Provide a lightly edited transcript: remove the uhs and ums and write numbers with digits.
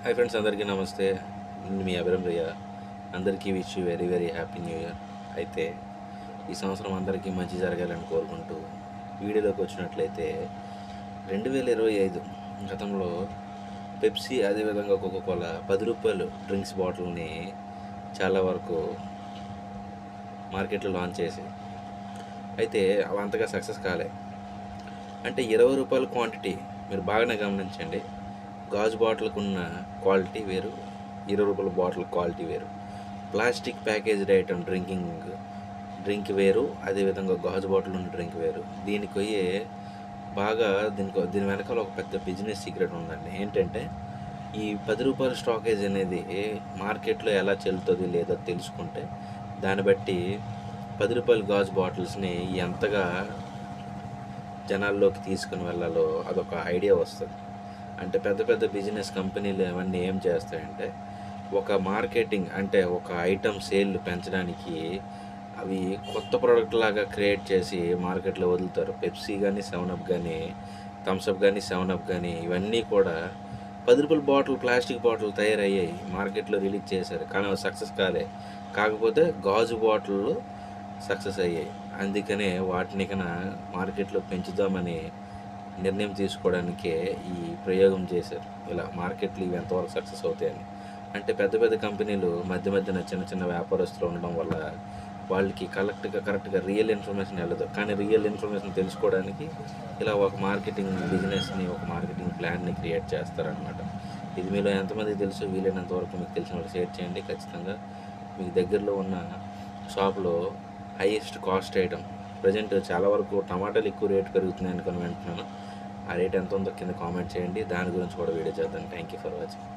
Hi friends, అందరికీ నమస్తే. నేను మీ అభిరం ప్రియ. అందరికీ wish you very very happy new year. అయితే ఈ సంవత్సరం అందరికీ మంచి జరగాలని కోరుకుంటూ వీడియోలోకి వచ్చినట్లయితే 2025 గతంలో పెప్సీ అదేవిధంగా కోకోకోలా 10 రూపాయలు డ్రింక్స్ బాటిల్ని చాలా వరకు మార్కెట్లో లాంచ్ చేసి అయితే అవి అంతగా సక్సెస్ కాలే. అంటే 20 రూపాయల క్వాంటిటీ మీరు బాగానే గమనించండి. గాజు బాటిల్కి ఉన్న క్వాలిటీ వేరు, 20 రూపాయల బాటిల్ క్వాలిటీ వేరు. ప్లాస్టిక్ ప్యాకేజ్డ్ ఐటమ్ డ్రింక్ వేరు, అదేవిధంగా గాజు బాటిల్ ఉన్న డ్రింక్ వేరు. దీనికి పోయే బాగా దీని వెనకాల ఒక పెద్ద బిజినెస్ సీక్రెట్ ఉందండి. ఏంటంటే ఈ 10 రూపాయల స్టాకేజ్ అనేది మార్కెట్లో ఎలా చెల్లుతుంది లేదో తెలుసుకుంటే దాన్ని బట్టి 10 రూపాయల గాజు బాటిల్స్ని ఎంతగా జనాల్లోకి తీసుకుని వెళ్ళాలో అదొక ఐడియా వస్తుంది. అంటే పెద్ద పెద్ద బిజినెస్ కంపెనీలు అవన్నీ ఏం చేస్తాయంటే ఒక మార్కెటింగ్ అంటే ఒక ఐటమ్ సేల్ పెంచడానికి అవి కొత్త ప్రోడక్ట్ లాగా క్రియేట్ చేసి మార్కెట్లో వదులుతారు. పెప్సీ కానీ, 7up కానీ, థమ్స్అప్ కానీ, 7up కానీ ఇవన్నీ కూడా 10 రూపాయల బాటిల్ ప్లాస్టిక్ బాటిల్ తయారయ్యాయి, మార్కెట్లో రిలీజ్ చేశారు. కానీ అవి సక్సెస్ కాలే. కాకపోతే గాజు బాటిళ్ళు సక్సెస్ అయ్యాయి. అందుకనే వాటిని మార్కెట్లో పెంచుదామని నిర్ణయం తీసుకోవడానికే ఈ ప్రయోగం చేశారు. ఇలా మార్కెట్లు ఇవి ఎంతవరకు సక్సెస్ అవుతాయని. అంటే పెద్ద పెద్ద కంపెనీలు మధ్యన చిన్న చిన్న వ్యాపారస్తులు ఉండడం వల్ల వాళ్ళకి కరెక్ట్గా రియల్ ఇన్ఫర్మేషన్ వెళ్ళదు. కానీ రియల్ ఇన్ఫర్మేషన్ తెలుసుకోవడానికి ఇలా ఒక మార్కెటింగ్ బిజినెస్ని, ఒక మార్కెటింగ్ ప్లాన్ని క్రియేట్ చేస్తారనమాట. ఇది మీలో ఎంతమంది తెలుసు, వీలైనంత వరకు మీకు తెలిసిన వాళ్ళు షేర్ చేయండి. ఖచ్చితంగా మీకు దగ్గరలో ఉన్న షాప్లో హైయెస్ట్ కాస్ట్ ఐటమ్ ప్రజెంట్ చాలా వరకు టమాటాలు ఎక్కువ రేటు పెరుగుతున్నాయి అనుకుని వింటున్నాను. ఆ రేట్ ఎంత ఉందో కింద కామెంట్ చేయండి. దాని గురించి కూడా వీడియో చేద్దాం. Thank you for watching.